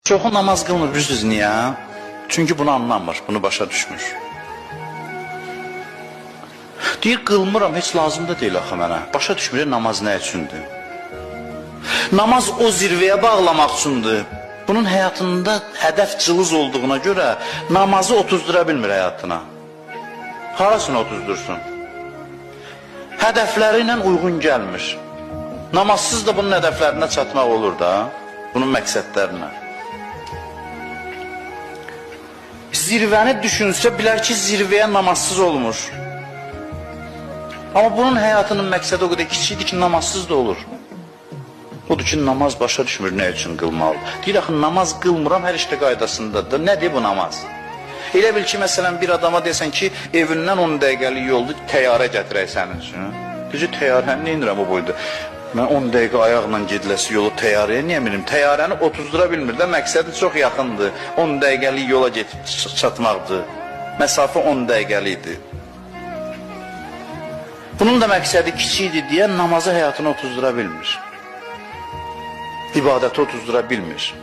Çoxu namaz qılmır, bilirsiniz niyə? Çünki bunu anlamır, bunu başa düşmür. Deyir, qılmıram, heç lazım da deyil axı mənə. Başa düşmür, namaz nə üçündür? Namaz o zirvəyə bağlamaq üçündür. Bunun həyatında hədəf cılız olduğuna görə namazı otuzdura bilmir həyatına. Harasını otuzdursun? Hədəfləri ilə uyğun gəlmir. Namazsız da bunun hədəflərinə çatmaq olur da, bunun məqsədlərinə. Zirvəni düşünsə, bilər ki, zirvəyə namazsız olmur. Amma bunun həyatının məqsədi o qədər kiçikdir ki, namazsız da olur. Odur ki, namaz başa düşmür nə üçün qılmalı. Deyir, axı, namaz qılmıram, hər işdə qaydasındadır. Nədir bu namaz? Elə bil ki, məsələn, bir adama desən ki, evindən 10 dəqiqəlik yoldur, təyyarə gətirək sənin üçün. Deyir, təyyarəni nə inirəm o boyda? Mən 10 dəqiqə ayaqla gediləsi yolu təyyarəyə niyə minim? Təyyarəni otuzdura bilmir də, məqsədi çox yaxındır. 10 dəqiqəlik yola getib çatmaqdır. Məsafə 10 dəqiqəlikdir. Bunun da məqsədi kiçikdir deyə namazı həyatına otuzdura bilmir. İbadəti otuzdura bilmir.